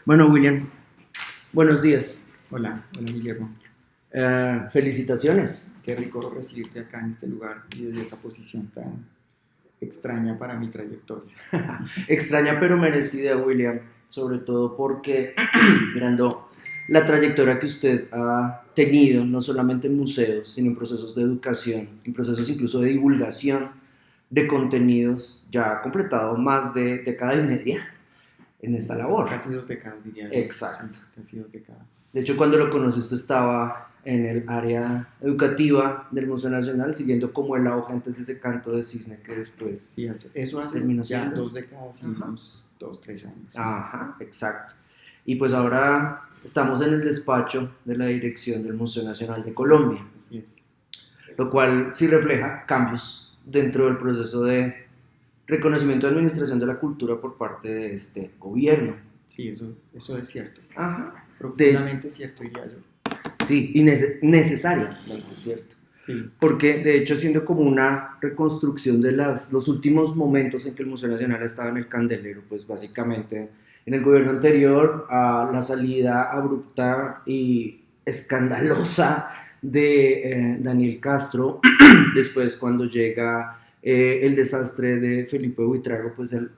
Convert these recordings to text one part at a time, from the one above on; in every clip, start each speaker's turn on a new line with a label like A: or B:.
A: Bueno, William, buenos días.
B: Hola, hola Guillermo.
A: Felicitaciones.
B: Qué rico recibirte acá en este lugar y desde esta posición tan extraña para mi trayectoria.
A: Extraña pero merecida, William, sobre todo porque mirando la trayectoria que usted ha tenido, no solamente en museos, sino en procesos de educación, en procesos incluso de divulgación de contenidos, ya ha completado más de década y media en esta labor.
B: Casi 2 décadas, diría yo. Sí,
A: Exacto.
B: casi 2 décadas.
A: De hecho, cuando lo conocí, usted estaba en el área educativa del Museo Nacional, siguiendo como el auge antes de ese canto de cisne que después
B: Sí, eso hace
A: terminó
B: ya
A: siendo.
B: 2 décadas y
A: Ajá.
B: unos 2, 3 años. Sí.
A: Ajá, exacto. Y pues ahora estamos en el despacho de la dirección del Museo Nacional de Colombia,
B: Así es.
A: lo cual sí refleja cambios dentro del proceso de reconocimiento de administración de la cultura por parte de este gobierno.
B: Sí, eso es cierto.
A: Ajá.
B: Profundamente cierto, diría yo.
A: Sí, y necesariamente cierto.
B: Sí,
A: Porque de hecho siendo como una reconstrucción de los últimos momentos en que el Museo Nacional estaba en el candelero, pues básicamente en el gobierno anterior a la salida abrupta y escandalosa de Daniel Castro, después cuando llega el desastre de Felipe Buitrago, pues él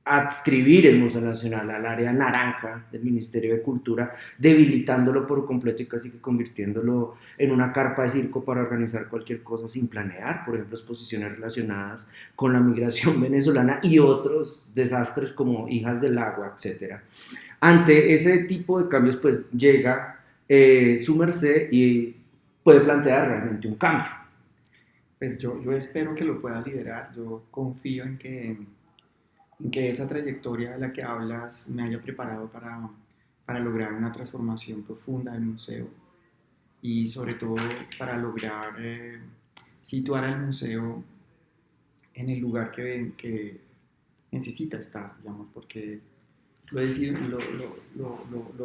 A: adscribir el Museo Nacional al área naranja del Ministerio de Cultura, debilitándolo por completo y casi que convirtiéndolo en una carpa de circo para organizar cualquier cosa sin planear, por ejemplo, exposiciones relacionadas con la migración venezolana y otros desastres como Hijas del Agua, etcétera. Ante ese tipo de cambios, pues llega su merced y puede plantear realmente un cambio.
B: pues yo espero que lo pueda liderar. Yo confío en que esa trayectoria de la que hablas me haya preparado para lograr una transformación profunda del museo y sobre todo para lograr situar al museo en el lugar que necesita estar, digamos, porque lo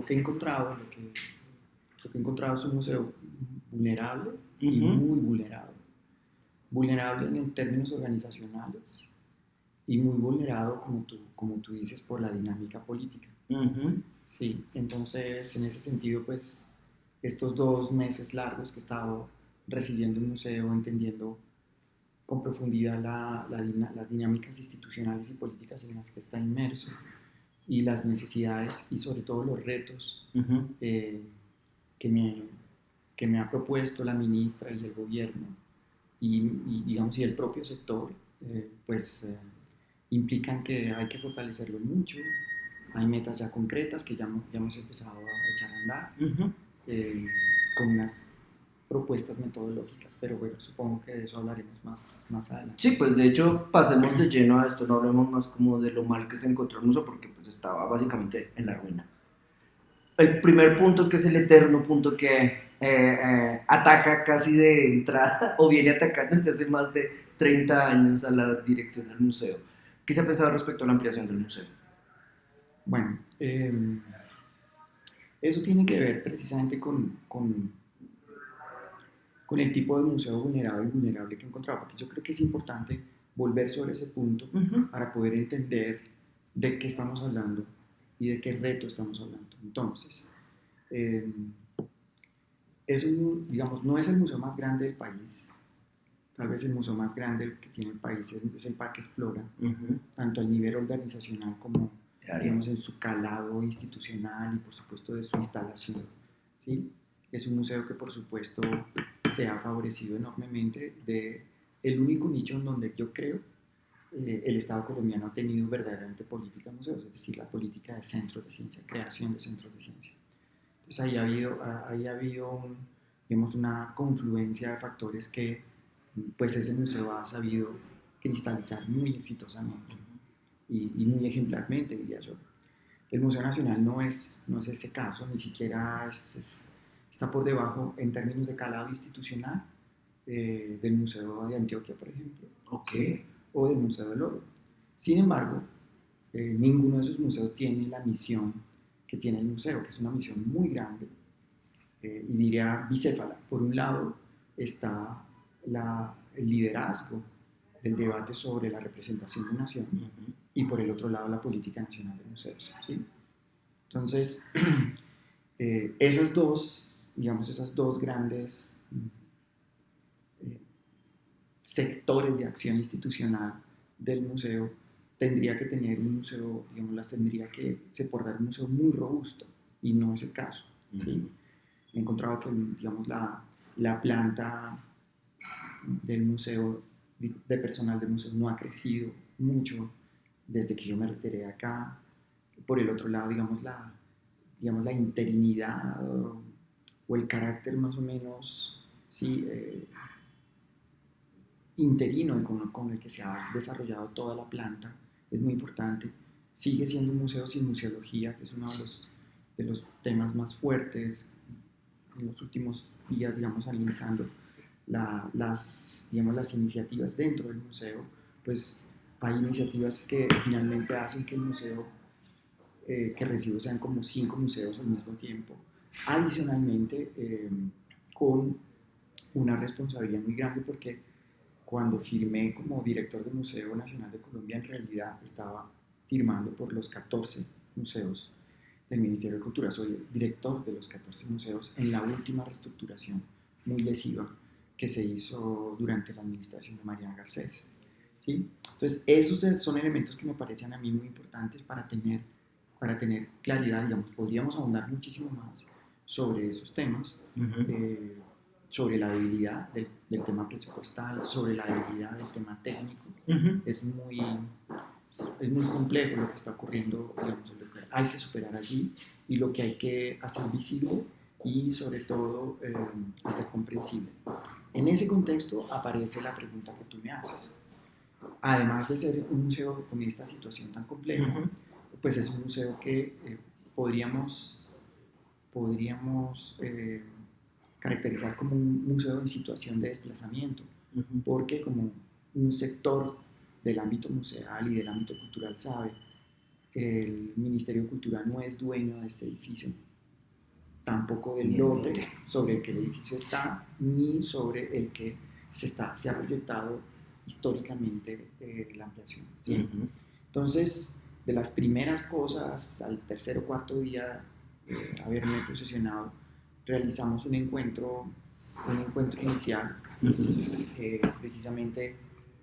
B: que he encontrado, lo que he encontrado es un museo vulnerable
A: Uh
B: y
A: -huh.
B: muy vulnerado. Vulnerable en términos organizacionales y muy vulnerado, como tú dices, por la dinámica política.
A: Uh -huh.
B: Sí, entonces en ese sentido, pues estos 2 meses largos que he estado recibiendo el museo, entendiendo con profundidad las dinámicas institucionales y políticas en las que está inmerso y las necesidades y sobre todo los retos
A: Uh -huh.
B: eh, que, me, que me ha propuesto la ministra y el gobierno digamos, y el propio sector, pues implican que hay que fortalecerlo mucho. Hay metas ya concretas que ya hemos empezado a echar a andar
A: Uh -huh.
B: eh, con unas propuestas metodológicas, pero bueno, supongo que de eso hablaremos más adelante.
A: Sí, pues de hecho pasemos de lleno a esto, no hablemos más como de lo mal que se encontró el museo porque pues estaba básicamente en la ruina. El primer punto que es el eterno punto que ataca casi de entrada o viene atacando desde hace más de 30 años a la dirección del museo. ¿Qué se ha pensado respecto a la ampliación del museo?
B: Bueno, eso tiene que ver precisamente con el tipo de museo vulnerado y vulnerable que he encontrado, porque yo creo que es importante volver sobre ese punto
A: Uh -huh.
B: para poder entender de qué estamos hablando y de qué reto estamos hablando. Entonces, eh, digamos, no es el museo más grande del país, tal vez el museo más grande que tiene el país es el Parque Explora,
A: Uh -huh.
B: tanto a nivel organizacional como, digamos, en su calado institucional y por supuesto de su instalación. ¿Sí? Es un museo que por supuesto se ha favorecido enormemente de el único nicho en donde yo creo el Estado colombiano ha tenido verdaderamente política de museos, es decir, la política de centros de ciencia, creación de centros de ciencia. Entonces ahí ha habido digamos, una confluencia de factores que pues ese museo ha sabido cristalizar muy exitosamente y muy ejemplarmente, diría yo. El Museo Nacional no es ese caso, ni siquiera está por debajo en términos de calado institucional del Museo de Antioquia, por ejemplo,
A: Ok.
B: ¿sí? O del Museo del Oro. Sin embargo, ninguno de esos museos tiene la misión que tiene el museo, que es una misión muy grande y diría bicéfala. Por un lado está el liderazgo del debate sobre la representación de nación
A: Uh -huh.
B: y por el otro lado la política nacional de museos. ¿Sí? Entonces, esas dos grandes sectores de acción institucional del museo, tendría que tener un museo, digamos, las tendría que soportar un museo muy robusto, y no es el caso. ¿Sí? He encontrado que, digamos, la planta del museo, de personal del museo, no ha crecido mucho desde que yo me retiré acá. Por el otro lado, digamos, la interinidad o el carácter más o menos, sí, interino con el que se ha desarrollado toda la planta es muy importante. Sigue siendo un museo sin museología, que es uno de los temas más fuertes en los últimos días, digamos, analizando digamos, las iniciativas dentro del museo. Pues hay iniciativas que finalmente hacen que el museo que recibo sean como 5 museos al mismo tiempo. Adicionalmente, con una responsabilidad muy grande, porque cuando firmé como director del Museo Nacional de Colombia, en realidad estaba firmando por los 14 museos del Ministerio de Cultura. Soy director de los 14 museos en la última reestructuración muy lesiva que se hizo durante la administración de Mariana Garcés. ¿Sí? Entonces, esos son elementos que me parecen a mí muy importantes para tener claridad. Digamos, podríamos ahondar muchísimo más sobre esos temas, sobre la debilidad del tema presupuestal, sobre la debilidad del tema técnico. Es muy complejo lo que está ocurriendo, digamos, lo que hay que superar allí y lo que hay que hacer visible y sobre todo hacer comprensible. En ese contexto aparece la pregunta que tú me haces. Además de ser un museo con esta situación tan compleja, pues es un museo que podríamos caracterizar como un museo en situación de desplazamiento, porque como un sector del ámbito museal y del ámbito cultural sabe, el Ministerio de Cultura no es dueño de este edificio, tampoco del lote sobre el que el edificio está, ni sobre el que se ha proyectado históricamente la ampliación. ¿Sí? Entonces, de las primeras cosas, al tercer o cuarto día de haberme posesionado, realizamos un encuentro inicial, precisamente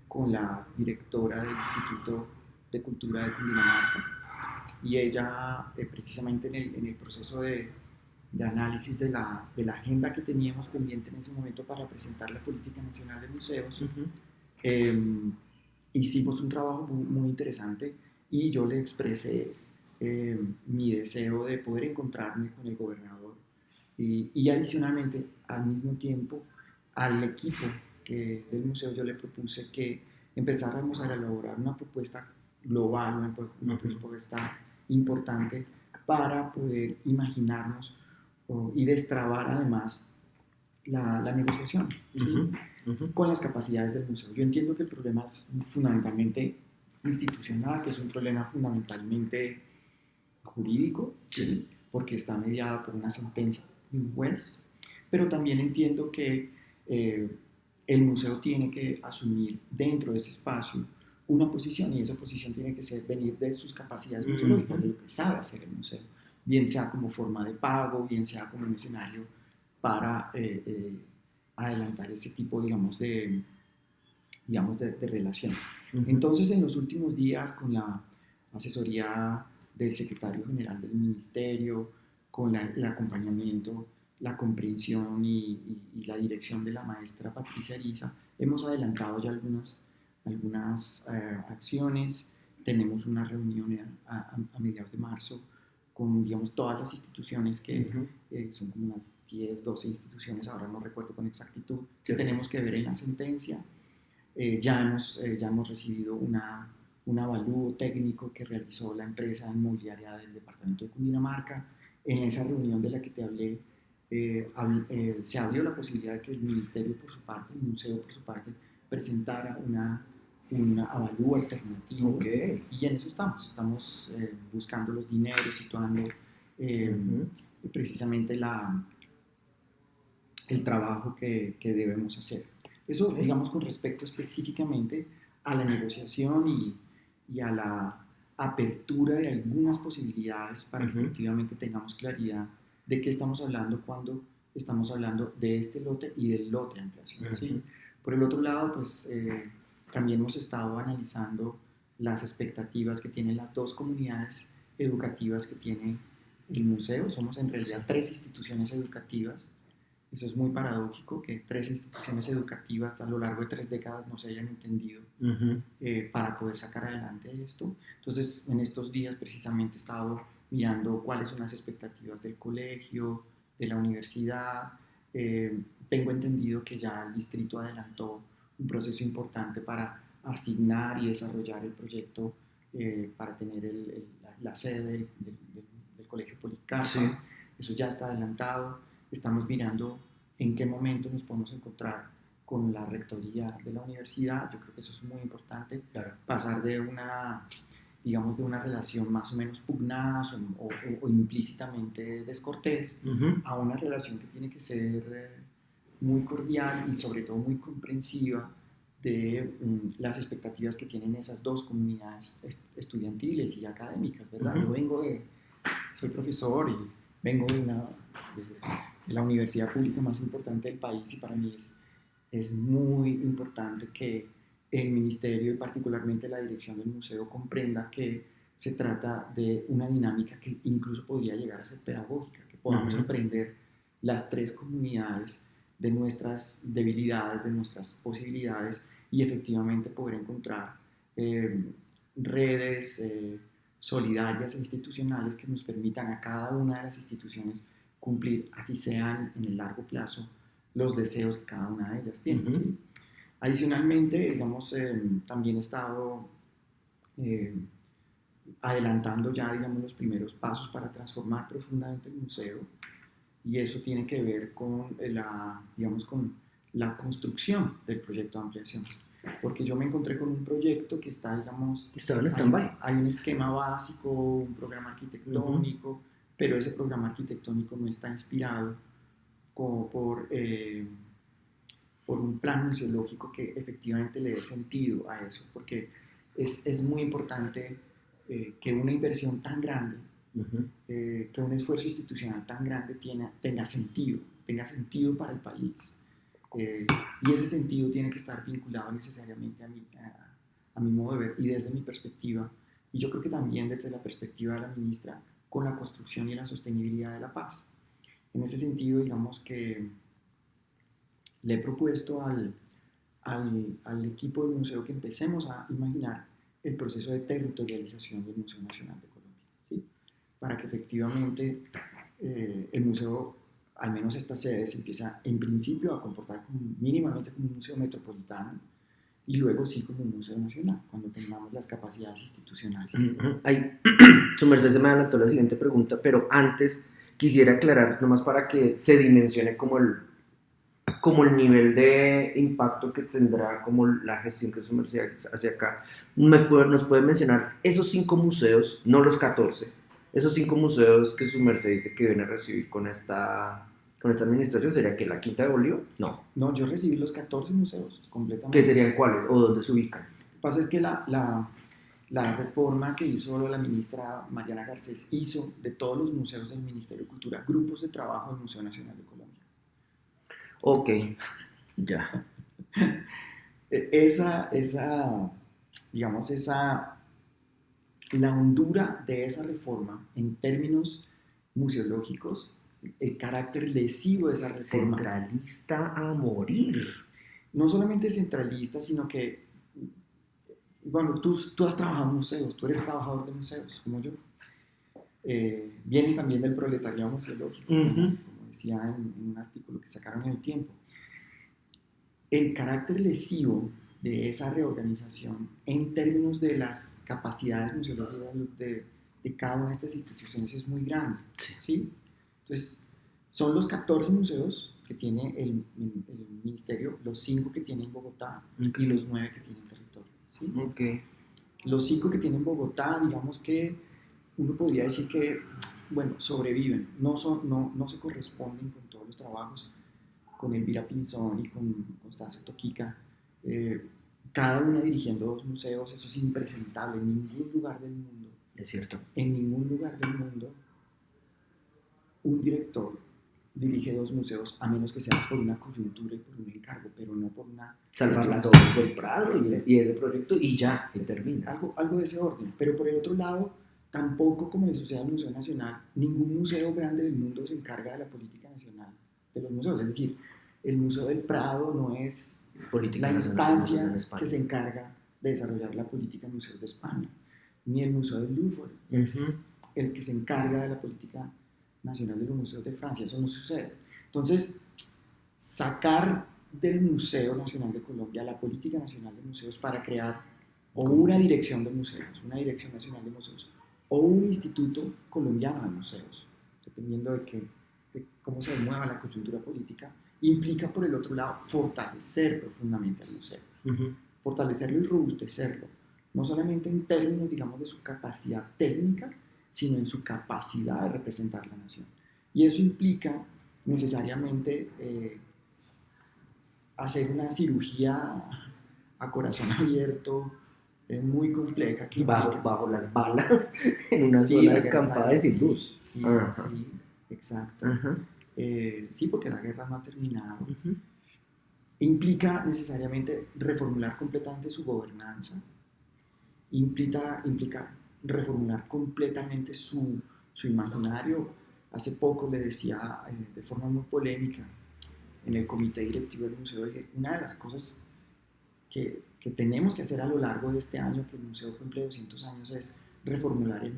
B: con la directora del Instituto de Cultura de Cundinamarca, y ella, precisamente en el proceso de análisis de la agenda que teníamos pendiente en ese momento para presentar la Política Nacional de Museos, hicimos un trabajo muy interesante, y yo le expresé mi deseo de poder encontrarme con el gobernador, y adicionalmente, al mismo tiempo, al equipo del museo yo le propuse que empezáramos a elaborar una propuesta global, una propuesta importante para poder imaginarnos y destrabar además la negociación, ¿sí? Con las capacidades del museo. Yo entiendo que el problema es fundamentalmente institucional, que es un problema fundamentalmente jurídico, ¿sí? Porque está mediado por una sentencia de un juez, pero también entiendo que el museo tiene que asumir dentro de ese espacio una posición, y esa posición tiene que venir de sus capacidades museológicas, de lo que sabe hacer el museo, bien sea como forma de pago, bien sea como un escenario para adelantar ese tipo, digamos, de relación. Entonces, en los últimos días, con la asesoría del secretario general del ministerio, con el acompañamiento, la comprensión y la dirección de la maestra Patricia Ariza, hemos adelantado ya algunas acciones. Tenemos una reunión a mediados de marzo con, digamos, todas las instituciones que son como unas 10, 12 instituciones, ahora no recuerdo con exactitud, que tenemos que ver en la sentencia. Ya hemos recibido un avalúo técnico que realizó la empresa inmobiliaria del departamento de Cundinamarca. En esa reunión de la que te hablé, se abrió la posibilidad de que el ministerio por su parte, el museo por su parte, presentara un avalúo alternativo. Y en eso estamos buscando los dineros, situando precisamente el trabajo que debemos hacer. Eso, digamos, con respecto específicamente a la negociación y a apertura de algunas posibilidades para que efectivamente tengamos claridad de qué estamos hablando cuando estamos hablando de este lote y del lote de ampliación. ¿Sí? Por el otro lado, pues también hemos estado analizando las expectativas que tienen las dos comunidades educativas que tiene el museo. Somos en realidad 3 instituciones educativas. Eso es muy paradójico, que 3 instituciones educativas a lo largo de 3 décadas no se hayan entendido para poder sacar adelante esto. Entonces, en estos días precisamente he estado mirando cuáles son las expectativas del colegio, de la universidad. Tengo entendido que ya el distrito adelantó un proceso importante para asignar y desarrollar el proyecto para tener la sede del Colegio Policarpa. Sí. Eso ya está adelantado. Estamos mirando en qué momento nos podemos encontrar con la rectoría de la universidad. Yo creo que eso es muy importante. Claro. Pasar de una, digamos, de una relación más o menos pugnaz o implícitamente descortés a una relación que tiene que ser muy cordial y sobre todo muy comprensiva de las expectativas que tienen esas dos comunidades estudiantiles y académicas, ¿verdad? Yo soy profesor y vengo de la universidad pública más importante del país y para mí es muy importante que el ministerio y particularmente la dirección del museo comprenda que se trata de una dinámica que incluso podría llegar a ser pedagógica, que podamos aprender las 3 comunidades de nuestras debilidades, de nuestras posibilidades y efectivamente poder encontrar redes solidarias e institucionales que nos permitan a cada una de las instituciones cumplir, así sean en el largo plazo, los deseos que cada una de ellas tiene. ¿Sí? Adicionalmente, digamos, también he estado adelantando ya, digamos, los primeros pasos para transformar profundamente el museo y eso tiene que ver con con la construcción del proyecto de ampliación. Porque yo me encontré con un proyecto que está, digamos...
A: Estaba en stand-by.
B: Hay un esquema básico, un programa arquitectónico, pero ese programa arquitectónico no está inspirado como por un plan museológico que efectivamente le dé sentido a eso, porque es muy importante que una inversión tan grande, que un esfuerzo institucional tan grande tenga sentido para el país. Y ese sentido tiene que estar vinculado necesariamente a mi modo de ver y desde mi perspectiva, y yo creo que también desde la perspectiva de la ministra, con la construcción y la sostenibilidad de la paz. En ese sentido, digamos que le he propuesto al equipo del museo que empecemos a imaginar el proceso de territorialización del Museo Nacional de Colombia, ¿sí? Para que efectivamente el museo, al menos esta sede, se empieza en principio a comportar mínimamente como un museo metropolitano y luego sí como un museo nacional, cuando tengamos las capacidades institucionales.
A: Ay, su merced se me adelantó la siguiente pregunta, pero antes quisiera aclarar, nomás para que se dimensione como el nivel de impacto que tendrá como la gestión que su merced hace acá. ¿Nos puede mencionar esos 5 museos, no los 14, esos 5 museos que su merced dice que viene a recibir con esta administración? ¿Sería que la Quinta de Bolívar?
B: No, yo recibí los 14 museos completamente.
A: ¿Qué serían cuáles o dónde se ubican?
B: Lo que pasa es que la reforma que hizo la ministra Mariana Garcés hizo de todos los museos del Ministerio de Cultura grupos de trabajo del Museo Nacional de Colombia.
A: Ok, ya.
B: La hondura de esa reforma en términos museológicos, el carácter lesivo de esa reforma.
A: Centralista a morir.
B: No solamente centralista, sino que, bueno, tú has trabajado en museos, tú eres trabajador de museos, como yo. Vienes también del proletariado museológico, como decía en un artículo que sacaron en El Tiempo. El carácter lesivo de esa reorganización en términos de las capacidades museológicas de cada una de estas instituciones es muy grande. ¿Sí? Entonces, son los 14 museos que tiene el ministerio, los 5 que tiene en Bogotá y los 9 que tiene en territorio. ¿Sí? Los 5 que tienen Bogotá, digamos que uno podría decir que, bueno, sobreviven, no se corresponden con todos los trabajos, con Elvira Pinzón y con Constanza Toquica, cada una dirigiendo 2 museos. Eso es impresentable. En ningún lugar del mundo
A: Es cierto.
B: En ningún lugar del mundo un director dirige dos museos, a menos que sea por una coyuntura y por un encargo, pero no por una...
A: Salvar las obras del Prado y ese proyecto,
B: sí,
A: y ya, y termina.
B: Algo de ese orden. Pero por el otro lado, tampoco, como le sucede al Museo Nacional, ningún museo grande del mundo se encarga de la política nacional de los museos. Es decir, el Museo del Prado no es
A: Política
B: la
A: nacional de museos en
B: instancia
A: España.
B: que se encarga de desarrollar la política en museos de España, ni el Museo del Louvre es el que se encarga de la política nacional de los museos de Francia. Eso no sucede. Entonces, sacar del Museo Nacional de Colombia la política nacional de museos para crear o una dirección de museos, una dirección nacional de museos, o un instituto colombiano de museos, dependiendo de cómo se mueva la coyuntura política, implica por el otro lado fortalecer profundamente al museo, fortalecerlo y robustecerlo, no solamente en términos, digamos, de su capacidad técnica, sino en su capacidad de representar la nación. Y eso implica necesariamente hacer una cirugía a corazón abierto, muy compleja. Que
A: bajo las balas, en una zona descampada y sin luz.
B: Sí, sí, exacto. Sí, porque la guerra no ha terminado. Implica necesariamente reformular completamente su gobernanza, implica reformular completamente su imaginario. Hace poco le decía de forma muy polémica en el comité directivo del museo, una de las cosas que tenemos que hacer a lo largo de este año, que el museo cumple 200 años, es reformular el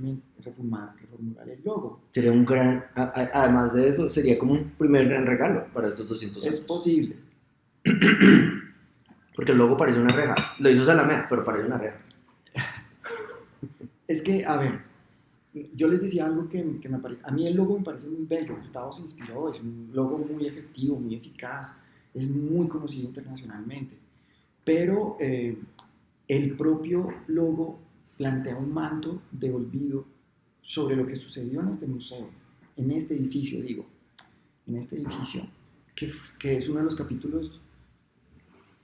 B: logo.
A: Sería un gran, además de eso, sería como un primer gran regalo para estos 200 años.
B: Es posible.
A: Porque el logo parece una reja. Lo hizo Salamea, pero parece una reja.
B: Es que, a ver, yo les decía algo que me parece, a mí el logo me parece muy bello. Gustavo se inspiró, es un logo muy efectivo, muy eficaz, es muy conocido internacionalmente. Pero el propio logo plantea un manto de olvido sobre lo que sucedió en este museo, en este edificio, en este edificio, que es uno de los capítulos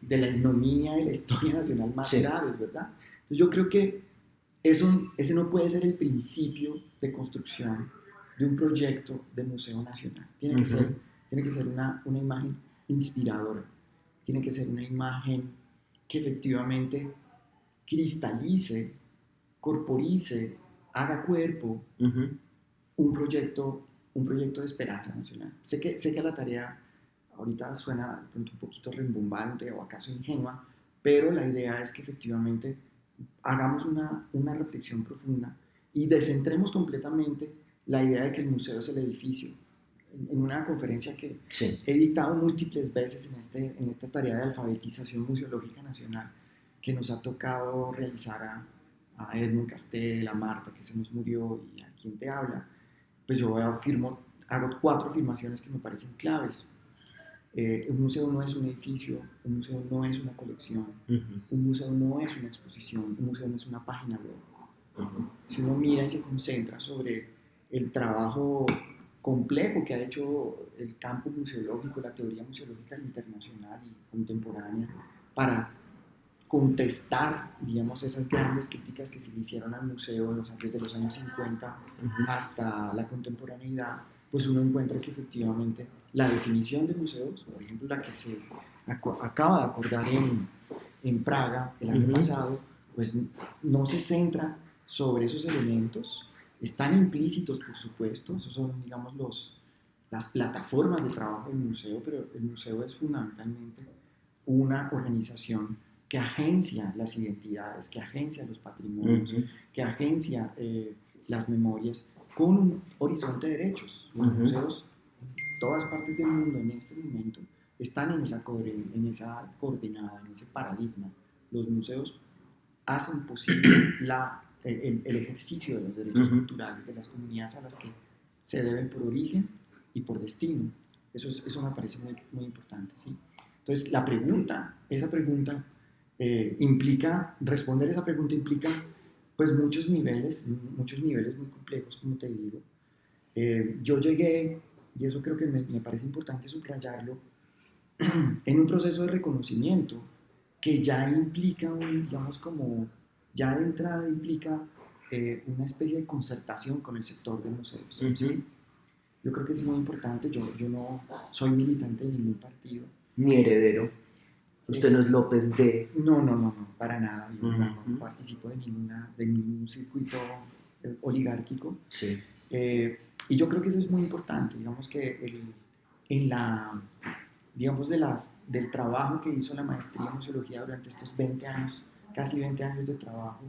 B: de la ignominia de la historia nacional más graves, ¿verdad? Entonces yo creo que ese no puede ser el principio de construcción de un proyecto de museo nacional. Tiene que ser una imagen inspiradora, tiene que ser una imagen que efectivamente cristalice, corporice, haga cuerpo un proyecto de esperanza nacional. Sé que la tarea ahorita suena de pronto un poquito rimbombante o acaso ingenua, pero la idea es que efectivamente hagamos una reflexión profunda y descentremos completamente la idea de que el museo es el edificio. En una conferencia que he dictado múltiples veces en esta tarea de alfabetización museológica nacional que nos ha tocado realizar a Edmund Castel, a Marta, que se nos murió, y a quien te habla, pues yo hago 4 afirmaciones que me parecen claves. Un museo no es un edificio, un museo no es una colección, un museo no es una exposición, un museo no es una página web. Si uno mira y se concentra sobre el trabajo complejo que ha hecho el campo museológico, la teoría museológica internacional y contemporánea, para contestar, digamos, esas grandes críticas que se le hicieron al museo desde los años 50 hasta la contemporaneidad, pues uno encuentra que efectivamente la definición de museos, por ejemplo la que se acaba de acordar en Praga el año pasado, pues no se centra sobre esos elementos, están implícitos por supuesto, esos son, digamos, las plataformas de trabajo del museo, pero el museo es fundamentalmente una organización que agencia las identidades, que agencia los patrimonios, que agencia las memorias con un horizonte de derechos. Los museos en todas partes del mundo en este momento están en esa coordenada, en ese paradigma. Los museos hacen posible el ejercicio de los derechos culturales de las comunidades a las que se deben por origen y por destino. Eso me parece muy, muy importante, ¿sí? Entonces, responder esa pregunta implica pues muchos niveles muy complejos, como te digo. Yo llegué, y eso creo que me parece importante subrayarlo, en un proceso de reconocimiento que ya implica, digamos, como ya de entrada implica una especie de concertación con el sector de museos.
A: Ujú.
B: ¿Sí? Yo creo que es muy importante. Yo no soy militante de ningún partido.
A: Ni heredero. Usted no es López de...
B: No, para nada. Yo no
A: Ujú.
B: participo de ningún circuito oligárquico.
A: Sí.
B: Y yo creo que eso es muy importante. Digamos que en la, digamos del trabajo que hizo la maestría en museología durante estos 20 años, casi 20 años de trabajo,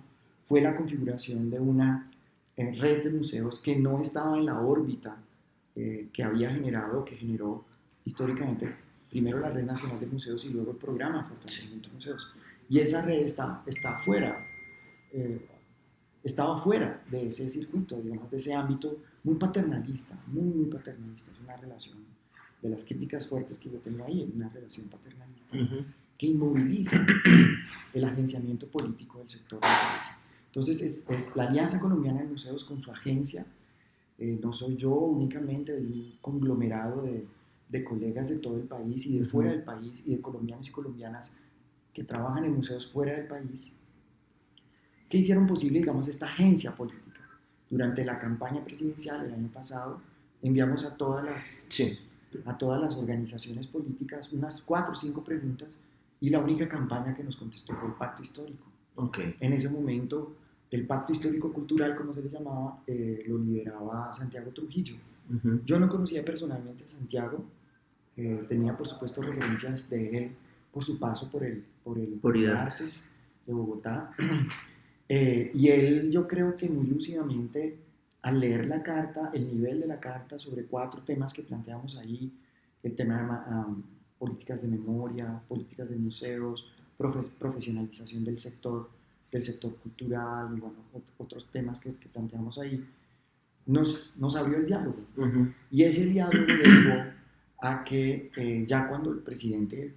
B: fue la configuración de una red de museos que no estaba en la órbita que generó históricamente primero la Red Nacional de Museos y luego el Programa de Fortalecimiento de Museos. Y esa red está fuera, estaba fuera de ese circuito, digamos, de ese ámbito muy paternalista, muy paternalista. Es una relación de las críticas fuertes que yo tengo ahí, una relación paternalista que inmoviliza el agenciamiento político del sector de la. Entonces es la Alianza Colombiana de Museos con su agencia. No soy yo únicamente, de un conglomerado de colegas de todo el país y de fuera del país y de colombianos y colombianas que trabajan en museos fuera del país, que hicieron posible, digamos, esta agencia política. Durante la campaña presidencial el año pasado enviamos a todas las organizaciones políticas unas 4 o 5 preguntas y la única campaña que nos contestó fue el Pacto Histórico.
A: Okay.
B: En ese momento el Pacto Histórico Cultural, como se le llamaba, lo lideraba Santiago Trujillo. Yo no conocía personalmente a Santiago, tenía por supuesto referencias de él por su paso por el Artes de Bogotá. Y él, yo creo que muy lúcidamente, al leer la carta, el nivel de la carta sobre 4 temas que planteamos ahí, el tema de políticas de memoria, políticas de museos, profesionalización del sector cultural y bueno, otros temas que planteamos ahí, nos abrió el diálogo. Y ese diálogo le llevó a que ya cuando el presidente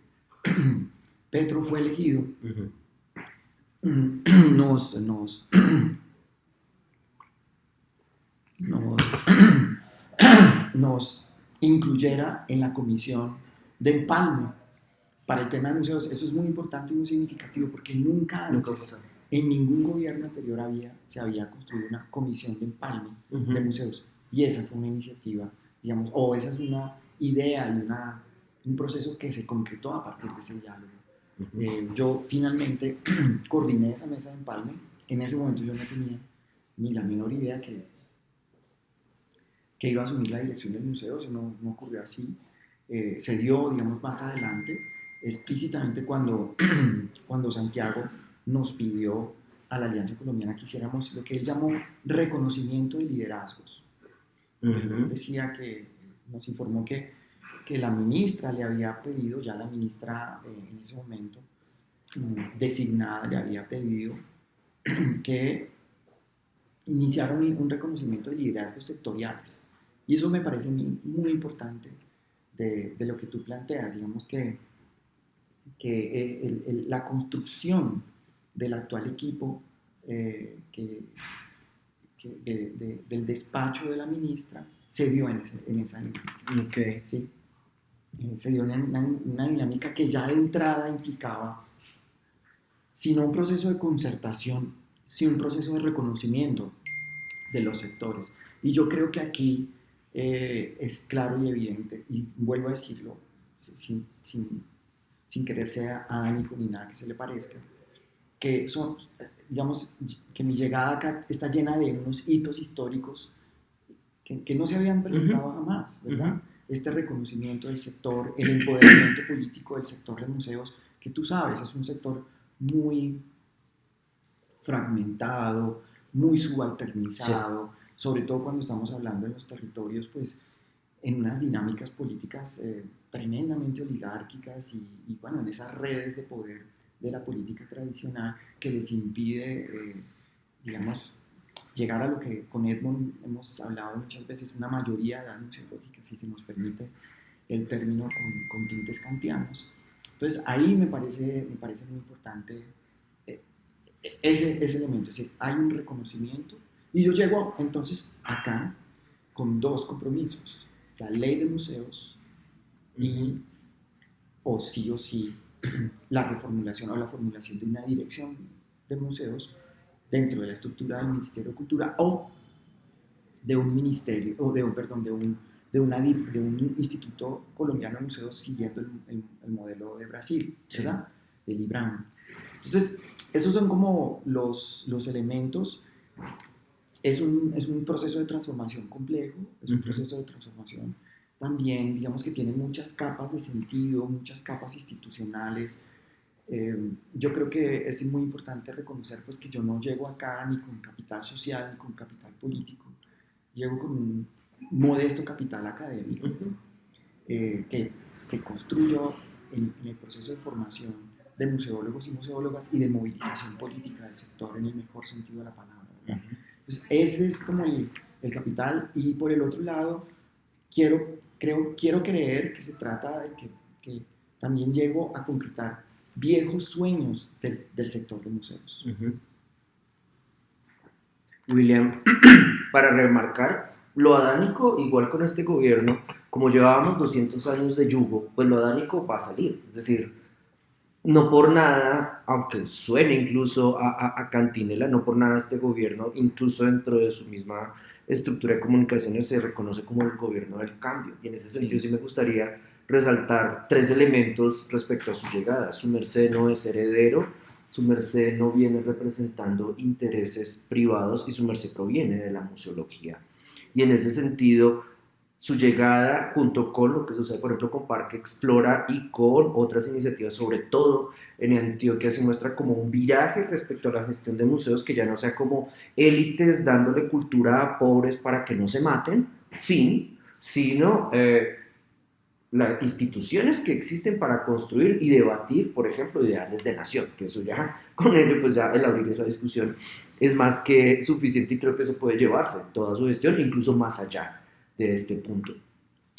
B: Petro fue elegido, nos incluyera en la comisión de empalme para el tema de museos. Eso es muy importante y muy significativo porque nunca antes, en ningún gobierno anterior se había construido una comisión de empalme de museos. Y esa fue una iniciativa, digamos, o esa es una idea y un proceso que se concretó a partir de ese diálogo. Yo finalmente coordiné esa mesa de empalme. En ese momento yo no tenía ni la menor idea que iba a asumir la dirección del museo. Eso no ocurrió así. Se dio, digamos, más adelante, explícitamente cuando Santiago nos pidió a la Alianza Colombiana que hiciéramos lo que él llamó reconocimiento de liderazgos. Él decía nos informó que la ministra le había pedido, ya la ministra en ese momento designada le había pedido que iniciaron un reconocimiento de liderazgos sectoriales. Y eso me parece muy importante de lo que tú planteas. Digamos que la construcción del actual equipo del despacho de la ministra se dio en esa dinámica.
A: Okay.
B: ¿Sí? Se dio una dinámica que ya de entrada implicaba, si no un proceso de concertación, sí un proceso de reconocimiento de los sectores. Y yo creo que aquí es claro y evidente, y vuelvo a decirlo sin querer ser adánico ni nada que se le parezca, que digamos, que mi llegada acá está llena de unos hitos históricos que no se habían presentado jamás, ¿verdad? Este reconocimiento del sector, el empoderamiento político del sector de museos, que tú sabes, es un sector muy fragmentado, muy subalternizado, sobre todo cuando estamos hablando en los territorios, pues en unas dinámicas políticas tremendamente oligárquicas y bueno, en esas redes de poder de la política tradicional que les impide, digamos, llegar a lo que con Edmond hemos hablado muchas veces, una mayoría de edad museológica, si se nos permite el término con tintes kantianos. Entonces ahí me parece muy importante ese elemento, es decir, hay un reconocimiento y yo llego entonces acá con 2 compromisos, la ley de museos y o sí la reformulación o la formulación de una dirección de museos dentro de la estructura del Ministerio de Cultura o de un ministerio, o de un, perdón, de un instituto colombiano de museos siguiendo el modelo de Brasil, ¿verdad? Sí. Del IBRAM. Entonces, esos son como los elementos. Es un proceso de transformación complejo, es un proceso de transformación también, digamos que tiene muchas capas de sentido, muchas capas institucionales. Yo creo que es muy importante reconocer pues, que yo no llego acá ni con capital social ni con capital político, llego con un modesto capital académico que construyo en el proceso de formación de museólogos y museólogas y de movilización política del sector en el mejor sentido de la palabra, ¿verdad? Entonces, ese es como el capital. Y por el otro lado, quiero creer que se trata de que también llego a concretar viejos sueños del sector de museos.
A: William, para remarcar, lo adánico, igual con este gobierno, como llevábamos 200 años de yugo, pues lo adánico va a salir. Es decir, no por nada, aunque suene incluso a cantinela, no por nada este gobierno, incluso dentro de su misma estructura de comunicaciones, se reconoce como el gobierno del cambio. Y en ese sentido sí me gustaría resaltar 3 elementos respecto a su llegada. Su merced no es heredero, su merced no viene representando intereses privados y su merced proviene de la museología. Y en ese sentido, su llegada junto con lo que sucede, por ejemplo, con Parque Explora y con otras iniciativas, sobre todo en Antioquia, se muestra como un viraje respecto a la gestión de museos, que ya no sea como élites dándole cultura a pobres para que no se maten, fin, sino las instituciones que existen para construir y debatir, por ejemplo, ideales de nación, que eso ya, con ello, pues ya el abrir esa discusión es más que suficiente y creo que se puede llevarse toda su gestión, incluso más allá de este punto.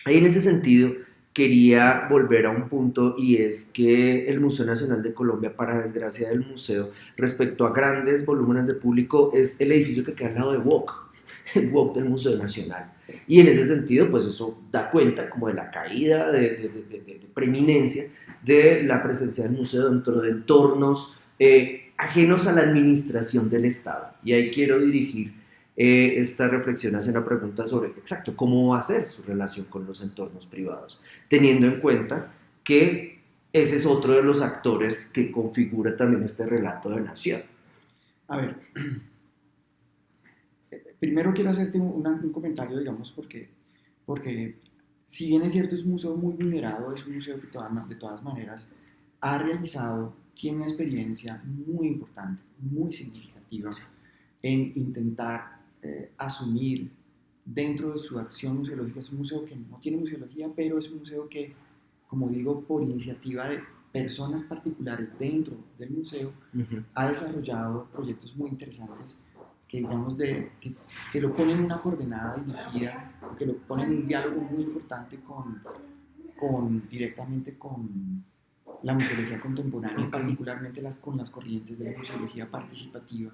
A: Ahí en ese sentido quería volver a un punto y es que el Museo Nacional de Colombia, para desgracia del museo, respecto a grandes volúmenes de público, es el edificio que queda al lado de WOC, el WOC del Museo Nacional. Y en ese sentido, pues eso da cuenta como de la caída de preeminencia de la presencia del museo dentro de entornos ajenos a la administración del Estado. Y ahí quiero dirigir esta reflexión hacia una pregunta sobre, exacto, cómo va a ser su relación con los entornos privados, teniendo en cuenta que ese es otro de los actores que configura también este relato de nación.
B: A ver, primero quiero hacerte un comentario, digamos, porque si bien es cierto, es un museo muy vulnerado, es un museo que de todas maneras ha realizado, tiene una experiencia muy importante, muy significativa en intentar asumir dentro de su acción museológica. Es un museo que no tiene museología, pero es un museo que, como digo, por iniciativa de personas particulares dentro del museo, ha desarrollado proyectos muy interesantes que, digamos, que lo ponen en una coordenada dirigida, que lo ponen en un diálogo muy importante directamente con la museología contemporánea, particularmente con las corrientes de la museología participativa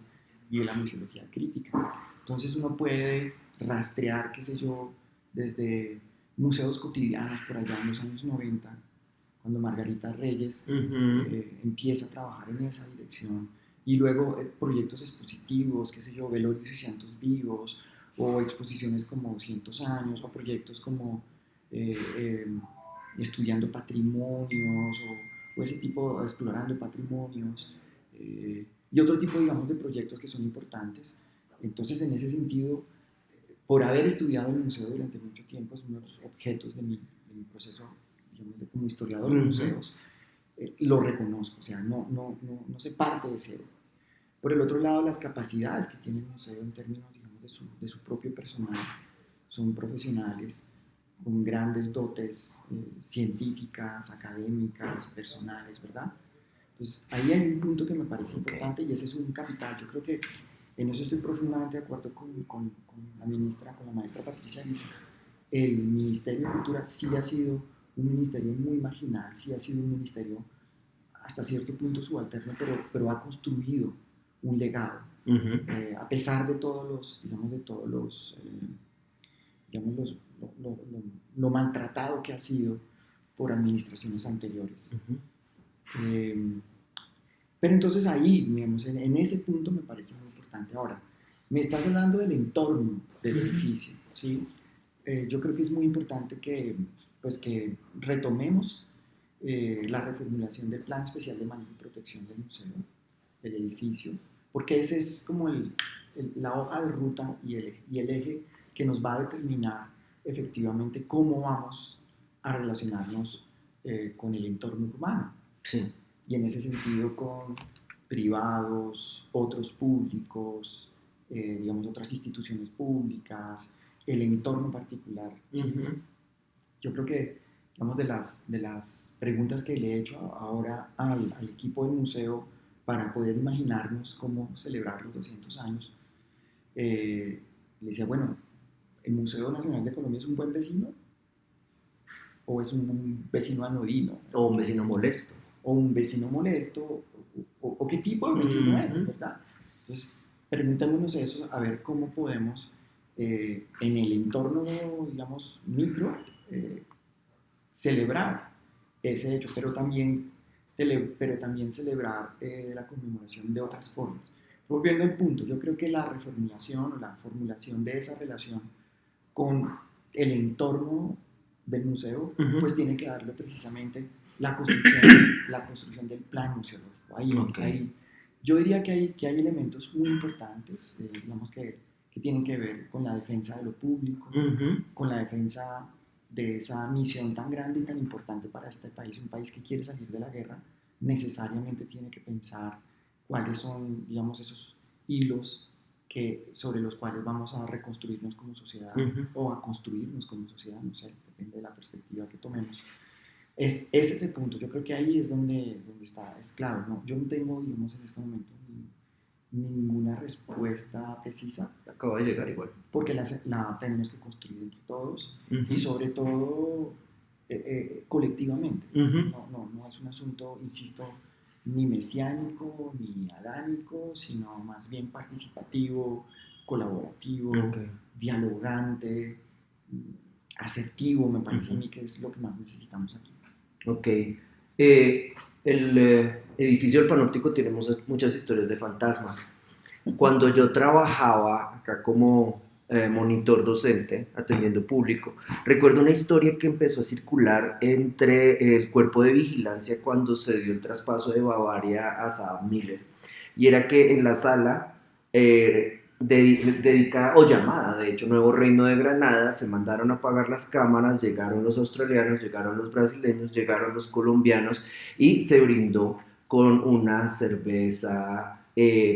B: y de la museología crítica. Entonces uno puede rastrear, qué sé yo, desde museos cotidianos por allá en los años 90, cuando Margarita Reyes empieza a trabajar en esa dirección, y luego proyectos expositivos, qué sé yo, Velorios y Santos Vivos, o exposiciones como 200 años, o proyectos como Estudiando Patrimonios, o ese tipo, Explorando Patrimonios, y otro tipo, digamos, de proyectos que son importantes. Entonces, en ese sentido, por haber estudiado el museo durante mucho tiempo, es uno de los objetos de mi proceso, digamos, como historiador de museos, lo reconozco, o sea, no se parte de cero. Por el otro lado, las capacidades que tiene el museo en términos, digamos, de su propio personal son profesionales con grandes dotes científicas, académicas, personales, ¿verdad? Entonces, ahí hay un punto que me parece importante y ese es un capital. Yo creo que en eso estoy profundamente de acuerdo con la maestra Patricia Ariza. El Ministerio de Cultura sí ha sido un ministerio muy marginal, sí ha sido un ministerio hasta cierto punto subalterno, pero ha construido un legado, a pesar de todos los, digamos, digamos, lo maltratado que ha sido por administraciones anteriores. Pero entonces ahí, digamos, en ese punto me parece muy importante. importante. Ahora, me estás hablando del entorno del edificio, ¿sí? Yo creo que es muy importante que, pues, que retomemos la reformulación del Plan Especial de Manejo y Protección del museo, del edificio, porque ese es como la hoja de ruta y el eje que nos va a determinar efectivamente cómo vamos a relacionarnos con el entorno urbano.
A: Sí.
B: Y en ese sentido con privados, otros públicos, digamos otras instituciones públicas, el entorno particular. ¿Sí? Yo creo que, digamos, de las preguntas que le he hecho ahora al equipo del museo para poder imaginarnos cómo celebrar los 200 años, le decía, bueno, ¿el Museo Nacional de Colombia es un buen vecino? ¿O es un vecino anodino?
A: O un vecino molesto.
B: O un vecino molesto, o qué tipo de vecino es, ¿verdad? Entonces, preguntémonos eso, a ver cómo podemos, en el entorno, digamos, micro, celebrar ese hecho, pero también celebrar la conmemoración de otras formas. Volviendo al punto, yo creo que la reformulación o la formulación de esa relación con el entorno del museo, pues tiene que darle precisamente la construcción del plan museológico. Ahí, yo diría que hay elementos muy importantes, digamos que tienen que ver con la defensa de lo público, con la defensa de esa misión tan grande y tan importante para este país, un país que quiere salir de la guerra, necesariamente tiene que pensar cuáles son, digamos, esos hilos sobre los cuales vamos a reconstruirnos como sociedad o a construirnos como sociedad, no sé, depende de la perspectiva que tomemos. Es ese punto, yo creo que ahí es donde está, es clave, ¿no? Yo no tengo, digamos, en este momento ninguna respuesta precisa.
A: Acaba de llegar igual.
B: Porque la tenemos que construir entre todos y sobre todo colectivamente. No es un asunto, insisto, ni mesiánico ni adánico, sino más bien participativo, colaborativo, dialogante, asertivo, me parece a mí que es lo que más necesitamos aquí.
A: Ok. El edificio del Panóptico tiene muchas historias de fantasmas. Cuando yo trabajaba acá como monitor docente, atendiendo público, recuerdo una historia que empezó a circular entre el cuerpo de vigilancia cuando se dio el traspaso de Bavaria a Saab Miller, y era que en la sala dedicada o llamada, de hecho, Nuevo Reino de Granada, se mandaron a apagar las cámaras, llegaron los australianos, llegaron los brasileños, llegaron los colombianos y se brindó con una cerveza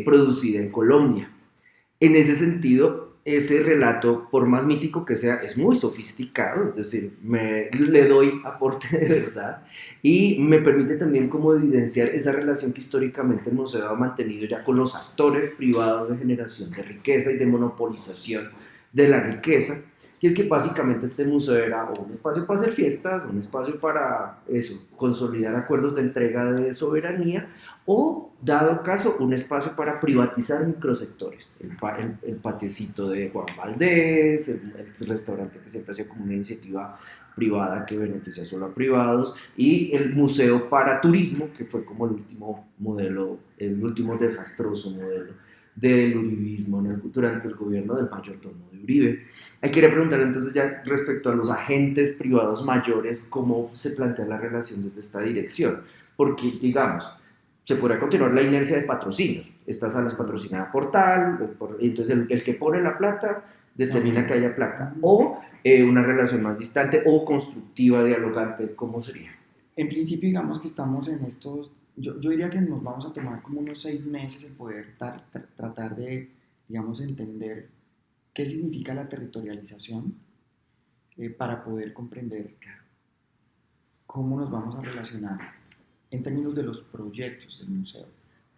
A: producida en Colombia. En ese sentido, ese relato, por más mítico que sea, es muy sofisticado, es decir, le doy aporte de verdad y me permite también como evidenciar esa relación que históricamente el museo ha mantenido ya con los actores privados de generación de riqueza y de monopolización de la riqueza, que es que básicamente este museo era un espacio para hacer fiestas, un espacio para eso, consolidar acuerdos de entrega de soberanía, o, dado caso, un espacio para privatizar microsectores, el patiecito de Juan Valdés, el restaurante que siempre ha sido como una iniciativa privada que beneficia solo a privados, y el museo para turismo, que fue como el último modelo, el último desastroso modelo del uribismo durante el gobierno del mayordomo de Uribe. Hay que preguntarle entonces ya respecto a los agentes privados mayores, cómo se plantea la relación desde esta dirección, porque digamos, se podrá continuar la inercia de patrocinios. Esta sala es patrocinada por tal, entonces el que pone la plata determina que haya plata. O una relación más distante o constructiva, dialogante, ¿cómo sería?
B: En principio, digamos que estamos en estos, yo diría que nos vamos a tomar como unos 6 meses en poder tratar de, digamos, entender qué significa la territorialización para poder comprender cómo nos vamos a relacionar en términos de los proyectos del museo.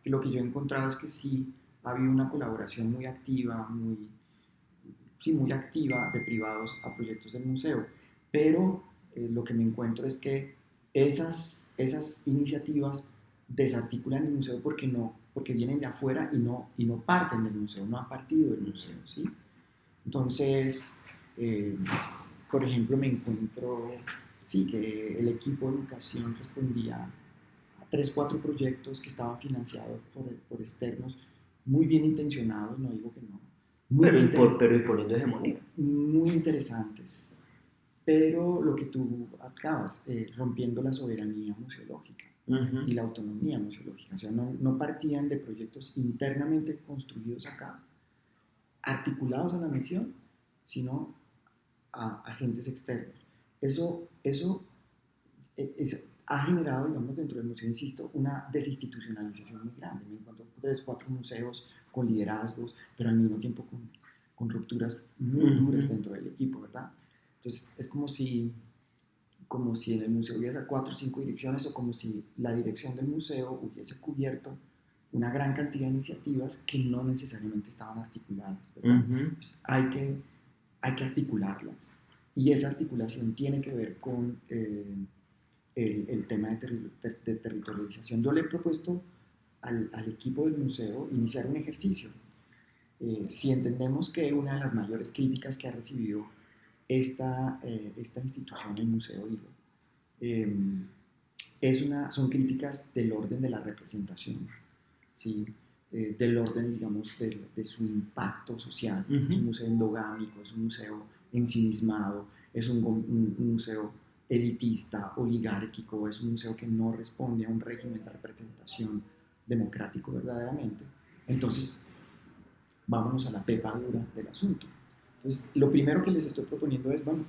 B: Y lo que yo he encontrado es que sí ha habido una colaboración muy activa, muy activa de privados a proyectos del museo, pero lo que me encuentro es que esas iniciativas desarticulan el museo porque vienen de afuera y no parten del museo, no han partido del museo, ¿sí? Entonces, por ejemplo, me encuentro, sí, que el equipo de educación respondía a 3, 4 proyectos que estaban financiados por externos muy bien intencionados, no digo que no, muy
A: pero imponiendo hegemonía.
B: Muy interesantes, pero lo que tú acabas, rompiendo la soberanía museológica y la autonomía museológica, o sea, no partían de proyectos internamente construidos acá, articulados a la misión, sino a agentes externos. Eso ha generado, digamos, dentro del museo, insisto, una desinstitucionalización muy grande. Me encuentro 3, 4 museos con liderazgos, pero al mismo tiempo con rupturas muy duras dentro del equipo, ¿verdad? Entonces, es como si en el museo hubiese 4 o 5 direcciones, o como si la dirección del museo hubiese cubierto una gran cantidad de iniciativas que no necesariamente estaban articuladas, ¿verdad? Pues hay que articularlas. Y esa articulación tiene que ver con el tema de territorialización. Yo le he propuesto al equipo del museo iniciar un ejercicio. Si entendemos que una de las mayores críticas que ha recibido esta institución, el Museo Digo, son críticas del orden de la representación, ¿sí? Del orden, digamos, de su impacto social. Es un museo endogámico, es un museo ensimismado, es un museo elitista, oligárquico, es un museo que no responde a un régimen de representación democrático verdaderamente. Entonces, vámonos a la pepa dura del asunto. Entonces, lo primero que les estoy proponiendo es, bueno,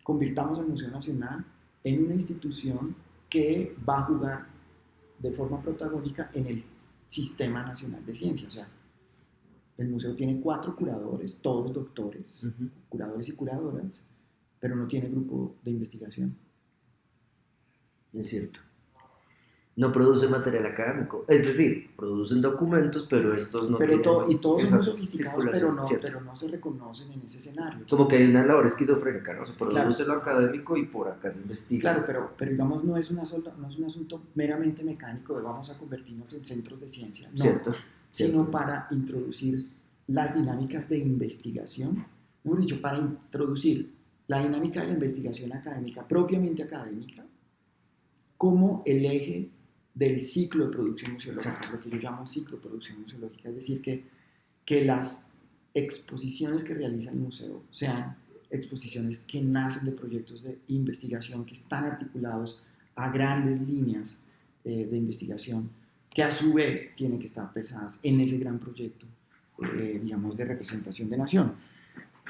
B: convirtamos el Museo Nacional en una institución que va a jugar de forma protagónica en el Sistema Nacional de Ciencia. O sea, el museo tiene 4 curadores, todos doctores, curadores y curadoras, pero no tiene grupo de investigación.
A: Es cierto. No produce material académico, es decir, producen documentos, pero estos no tienen
B: y todos son muy sofisticados, pero no se reconocen en ese escenario.
A: Como que hay una labor esquizofrénica, ¿no? Se produce lo académico y por acá se investiga.
B: Claro, pero digamos, no es un asunto meramente mecánico de vamos a convertirnos en centros de ciencia, no,
A: cierto.
B: Sino para introducir las dinámicas de investigación, mejor dicho, para introducir la dinámica de la investigación académica, propiamente académica, como el eje del ciclo de producción museológica, lo que yo llamo el ciclo de producción museológica, es decir, que las exposiciones que realiza el museo sean exposiciones que nacen de proyectos de investigación que están articulados a grandes líneas de investigación, que a su vez tienen que estar pesadas en ese gran proyecto, digamos, de representación de nación.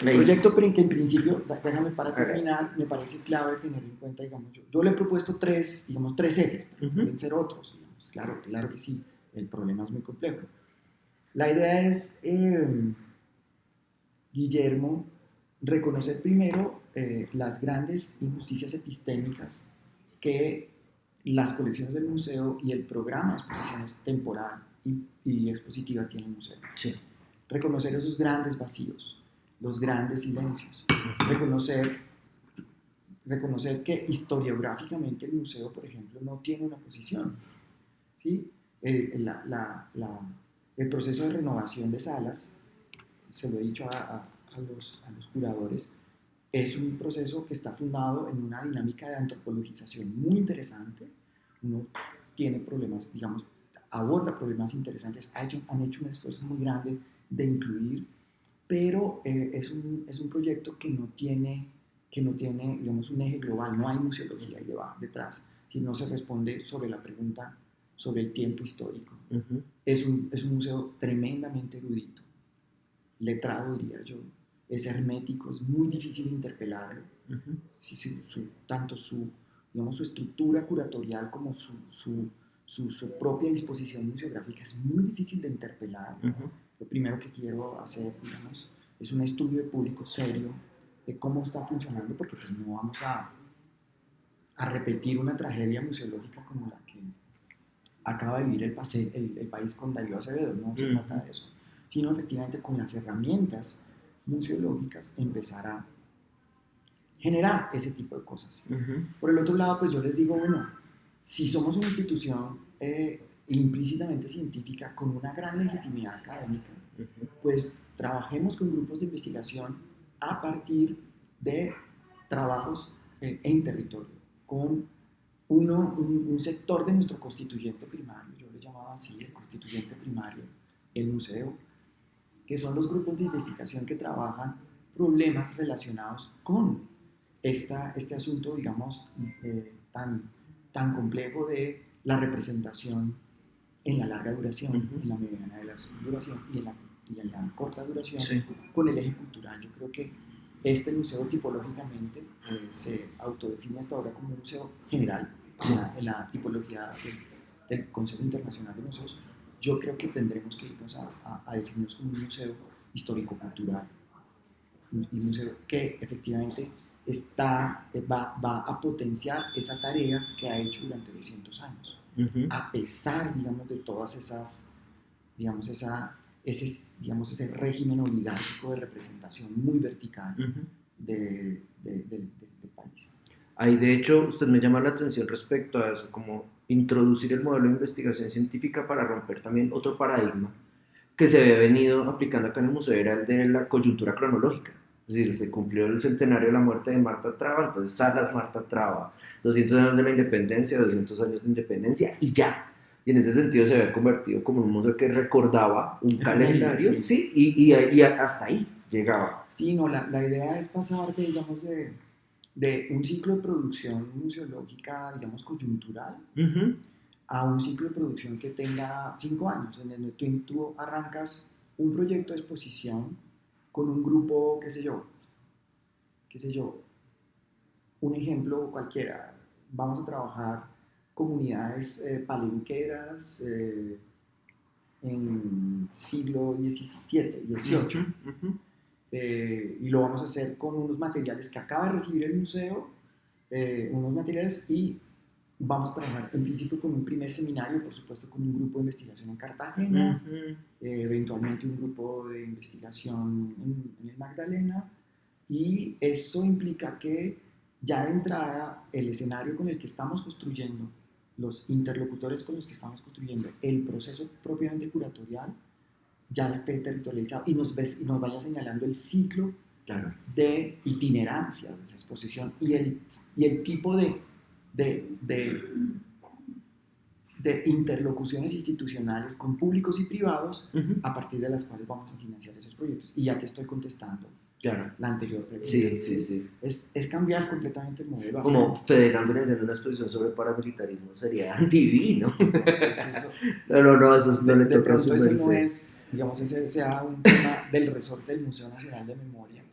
B: El proyecto que en principio, déjame para terminar, me parece clave tener en cuenta, digamos, yo le he propuesto tres ejes, pero pueden ser otros, digamos, claro que sí, el problema es muy complejo. La idea es, Guillermo, reconocer primero las grandes injusticias epistémicas que las colecciones del museo y el programa de exposiciones temporal y expositiva tiene el museo.
A: Sí.
B: Reconocer esos grandes vacíos, los grandes silencios, reconocer que historiográficamente el museo, por ejemplo, no tiene una posición, ¿sí? El proceso de renovación de salas, se lo he dicho a los curadores, es un proceso que está fundado en una dinámica de antropologización muy interesante. Uno tiene problemas, digamos, aborda problemas interesantes, han hecho un esfuerzo muy grande de incluir, pero es un proyecto que no tiene, digamos, un eje global, no hay museología ahí detrás, si no se responde sobre la pregunta sobre el tiempo histórico. Es un museo tremendamente erudito, letrado diría yo, es hermético, es muy difícil de interpelarlo, tanto su estructura curatorial como su propia disposición museográfica es muy difícil de interpelar. Lo primero que quiero hacer, digamos, es un estudio de público serio de cómo está funcionando, porque pues no vamos a repetir una tragedia museológica como la que acaba de vivir el país con Darío Acevedo, no se trata de eso, sino efectivamente con las herramientas museológicas empezar a generar ese tipo de cosas. Por el otro lado, pues yo les digo, bueno, si somos una institución implícitamente científica con una gran legitimidad académica, pues trabajemos con grupos de investigación a partir de trabajos en territorio, con un sector de nuestro constituyente primario, yo le llamaba así, el constituyente primario, el museo, que son los grupos de investigación que trabajan problemas relacionados con este asunto, digamos, tan complejo de la representación en la larga duración, en la mediana de la duración y en la corta duración, sí, con el eje cultural. Yo creo que este museo tipológicamente se autodefine hasta ahora como un museo general, sí, en la tipología del Consejo Internacional de Museos. Yo creo que tendremos que irnos a definirnos como un museo histórico-cultural, un museo que efectivamente va a potenciar esa tarea que ha hecho durante 200 años, a pesar, digamos, de todas esas, digamos, ese régimen oligárquico de representación muy vertical del país.
A: Ahí, de hecho, usted me llama la atención respecto a eso, como introducir el modelo de investigación científica para romper también otro paradigma que se había venido aplicando acá en el museo, era el de la coyuntura cronológica. Es decir, se cumplió el centenario de la muerte de Marta Traba, entonces Salas Marta Traba, 200 años de la independencia, 200 años de independencia y ya. Y en ese sentido se había convertido como un museo que recordaba un calendario, sí, sí, y hasta ahí llegaba.
B: Sí, no, la idea es pasar, digamos, de un ciclo de producción museológica, digamos, coyuntural, a un ciclo de producción que tenga 5 años, en el que tú arrancas un proyecto de exposición con un grupo, qué sé yo, un ejemplo cualquiera, vamos a trabajar comunidades palenqueras en siglo XVII, XVIII, y lo vamos a hacer con unos materiales que acaba de recibir el museo, unos materiales, y vamos a trabajar en principio con un primer seminario, por supuesto con un grupo de investigación en Cartagena, eventualmente un grupo de investigación en el Magdalena, y eso implica que ya de entrada el escenario con el que estamos construyendo, los interlocutores con los que estamos construyendo el proceso propiamente curatorial, ya esté territorializado y nos vaya señalando el ciclo, claro, de itinerancias de esa exposición y el tipo de interlocuciones institucionales con públicos y privados a partir de las cuales vamos a financiar esos proyectos. Y ya te estoy contestando, claro, la anterior pregunta.
A: Sí.
B: Es cambiar completamente el modelo.
A: Como Fedegan financiando una exposición sobre paramilitarismo sería divino. No, eso no le toca a su merced.
B: Ese no es, digamos, ese sea un tema del resorte del Museo Nacional de Memoria.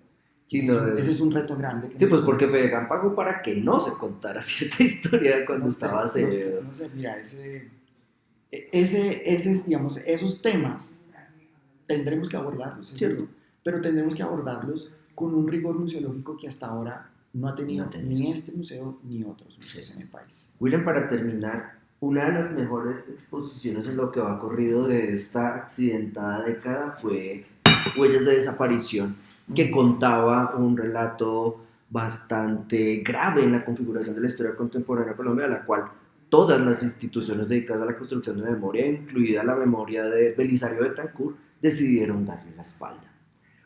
B: Ese es un reto grande.
A: Sí, pues porque Fedegan pagó para que no se contara cierta historia de cuando estaba Acevedo.
B: No sé, mira, digamos, esos temas tendremos que abordarlos, ¿cierto? Pero tendremos que abordarlos con un rigor museológico que hasta ahora no ha tenido ni este museo ni otros museos en el país.
A: William, para terminar, una de las mejores exposiciones en lo que va corrido de esta accidentada década fue Huellas de Desaparición, que contaba un relato bastante grave en la configuración de la historia contemporánea de Colombia, a la cual todas las instituciones dedicadas a la construcción de memoria, incluida la memoria de Belisario Betancur, decidieron darle la espalda.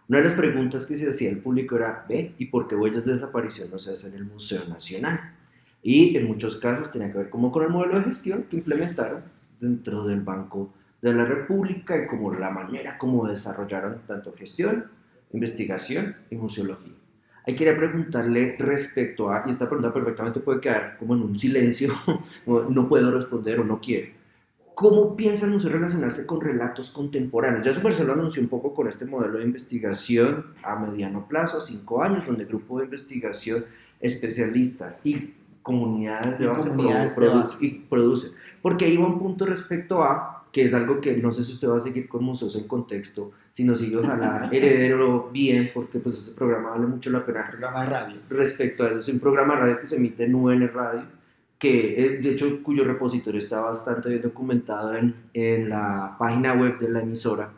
A: Una de las preguntas que se hacía al público era, ¿y por qué Huellas de Desaparición no se hace en el Museo Nacional? Y en muchos casos tenía que ver como con el modelo de gestión que implementaron dentro del Banco de la República y como la manera como desarrollaron tanto gestión, investigación y museología. Ahí quería preguntarle respecto a, y esta pregunta perfectamente puede quedar como en un silencio, no puedo responder o no quiero. ¿Cómo piensa el museo relacionarse con relatos contemporáneos? Ya su merced lo anunció un poco con este modelo de investigación a mediano plazo, a 5 años, donde grupo de investigación, especialistas y comunidades de base producen. Porque ahí va un punto respecto a, que es algo que no sé si usted va a seguir con Museos en Contexto, si no sigue ojalá heredero bien, porque pues ese programa vale mucho la pena.
B: Programa de radio.
A: Respecto a eso, es un programa de radio que se emite en UN Radio, que de hecho cuyo repositorio está bastante bien documentado en la página web de la emisora.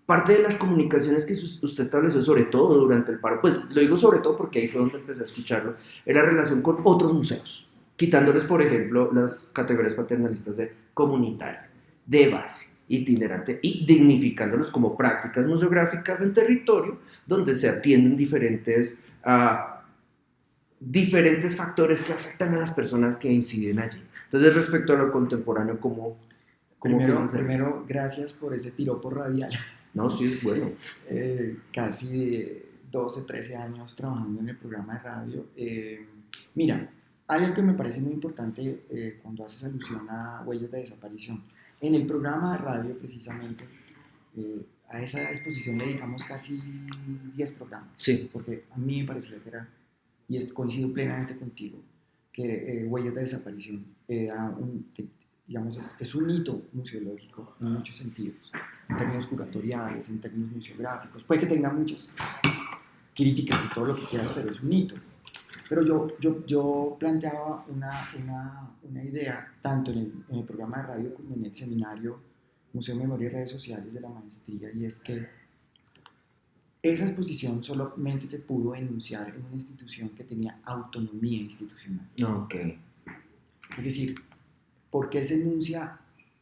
A: Parte de las comunicaciones que usted estableció, sobre todo durante el paro, pues lo digo sobre todo porque ahí fue donde empecé a escucharlo, era la relación con otros museos, quitándoles, por ejemplo, las categorías paternalistas de comunitario, de base, itinerante, y dignificándolos como prácticas museográficas en territorio donde se atienden diferentes diferentes factores que afectan a las personas que inciden allí. Entonces, respecto a lo contemporáneo, ¿cómo
B: Primero, gracias por ese piropo radial.
A: No, sí es bueno.
B: Casi de 12, 13 años trabajando en el programa de radio. Mira, hay algo que me parece muy importante cuando haces alusión a huellas de desaparición. En el programa de radio, precisamente, a esa exposición le dedicamos casi 10 programas.
A: Sí.
B: Porque a mí me parecía que era, y coincido plenamente contigo, que huellas de desaparición digamos, es un hito museológico en muchos sentidos, en términos curatoriales, en términos museográficos. Puede que tenga muchas críticas y todo lo que quieras, pero es un hito. Pero yo planteaba una idea, tanto en el programa de radio como en el seminario Museo, Memoria y Redes Sociales de la maestría, y es que esa exposición solamente se pudo enunciar en una institución que tenía autonomía institucional.
A: Okay.
B: Es decir, ¿por qué se enuncia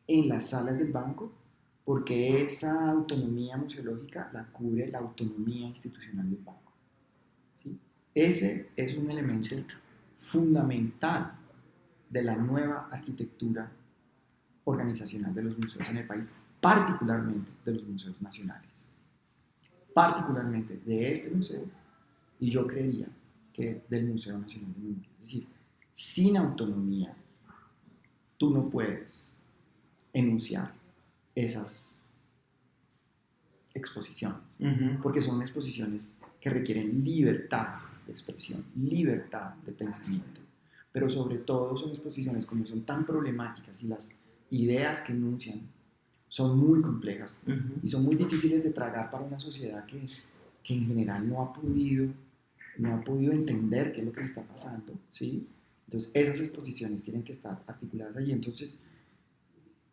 B: en las salas del banco? Porque esa autonomía museológica la cubre la autonomía institucional del banco. ¿Sí? Ese es un elemento fundamental de la nueva arquitectura organizacional de los museos en el país, particularmente de los museos nacionales. Particularmente de este museo, y yo creería que del Museo Nacional de Memoria. Es decir, sin autonomía, tú no puedes enunciar esas exposiciones, porque son exposiciones que requieren libertad de expresión, libertad de pensamiento, pero sobre todo son exposiciones como son tan problemáticas y las ideas que enuncian son muy complejas y son muy difíciles de tragar para una sociedad que en general no ha podido entender qué es lo que le está pasando, ¿sí? Entonces esas exposiciones tienen que estar articuladas allí. Entonces,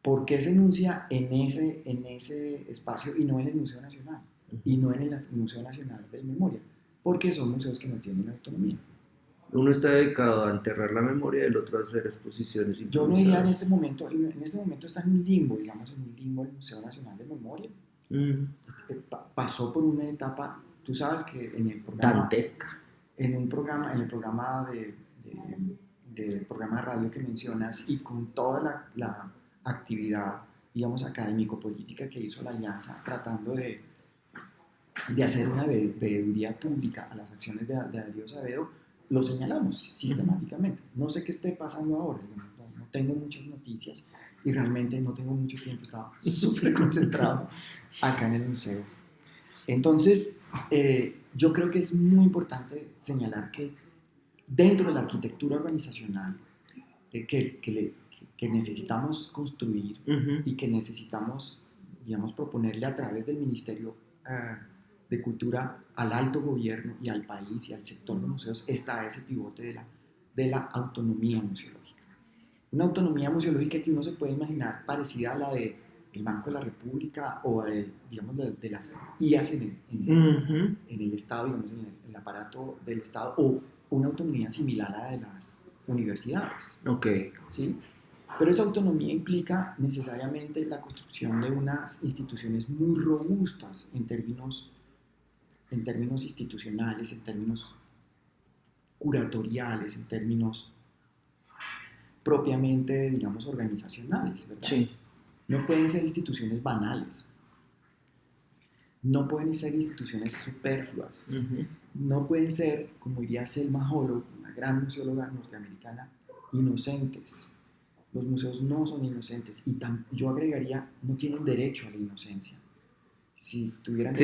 B: ¿por qué se enuncia en ese espacio y no en el Museo Nacional? Y no en el Museo Nacional de Memoria, porque son museos que no tienen autonomía.
A: Uno está dedicado a enterrar la memoria y el otro a hacer exposiciones improvisadas.
B: Yo no diría en este momento está en un limbo, digamos, en un limbo el Museo Nacional de Memoria. Pasó por una etapa, tú sabes que en el programa...
A: Dantesca.
B: En el programa del programa de radio que mencionas y con toda la actividad, digamos, académico-política que hizo la Alianza tratando de hacer una veeduría pública a las acciones de Darío Saavedra, lo señalamos sistemáticamente. No sé qué esté pasando ahora, no tengo muchas noticias y realmente no tengo mucho tiempo, estaba súper concentrado acá en el museo. Entonces, yo creo que es muy importante señalar que dentro de la arquitectura organizacional que necesitamos construir y que necesitamos, digamos, proponerle a través del Ministerio de Cultura al alto gobierno y al país y al sector de museos, está ese pivote de la autonomía museológica. Una autonomía museológica que uno se puede imaginar parecida a la de el Banco de la República o digamos, de las IAS en el Estado, digamos, en el aparato del Estado, o una autonomía similar a la de las universidades.
A: Okay.
B: ¿Sí? Pero esa autonomía implica necesariamente la construcción de unas instituciones muy robustas en términos institucionales, en términos curatoriales, en términos propiamente, digamos, organizacionales, ¿verdad?
A: Sí.
B: No pueden ser instituciones banales, no pueden ser instituciones superfluas, no pueden ser, como diría Selma Hollow, una gran museóloga norteamericana, inocentes. Los museos no son inocentes y yo agregaría, no tienen derecho a la inocencia. Si tuvieran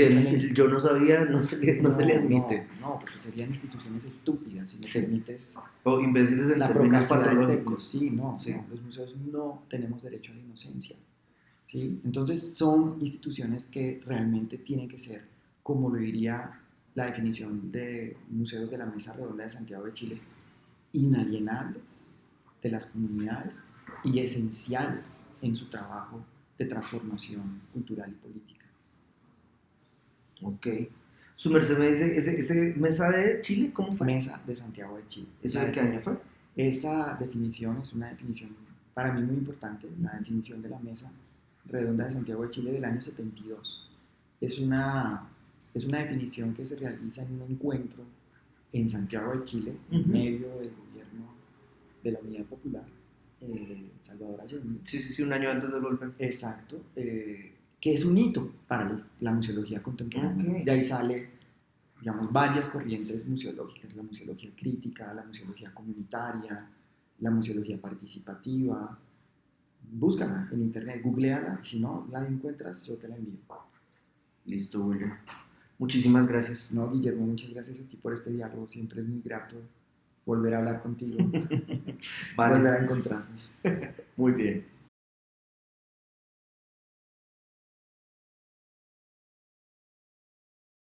A: yo no sabía, no se le admite.
B: No, porque serían instituciones estúpidas, si me permites.
A: O imbéciles en
B: la
A: términos
B: patológicos. Sí, no, los museos no tenemos derecho a la inocencia. ¿Sí? Entonces son instituciones que realmente tienen que ser, como lo diría la definición de museos de la Mesa Redonda de Santiago de Chile, inalienables de las comunidades y esenciales en su trabajo de transformación cultural y política.
A: Ok. Su merced me dice, ¿ese Mesa de Chile cómo fue?
B: Mesa de Santiago de Chile.
A: ¿Eso de qué año fue?
B: Esa definición es una definición para mí muy importante, la definición de la Mesa Redonda de Santiago de Chile del año 72. Es una definición que se realiza en un encuentro en Santiago de Chile, en medio del gobierno de la Unidad Popular, Salvador Allende.
A: Sí, un año antes del golpe.
B: Exacto, que es un hito para la museología contemporánea.
A: Okay.
B: De ahí sale, digamos, varias corrientes museológicas, la museología crítica, la museología comunitaria, la museología participativa. Búscala en internet, googleala, y si no la encuentras, yo te la envío.
A: Listo, William. Muchísimas gracias.
B: No, Guillermo, muchas gracias a ti por este diálogo, siempre es muy grato volver a hablar contigo,
A: Vale.
B: volver a encontrarnos.
A: Muy bien.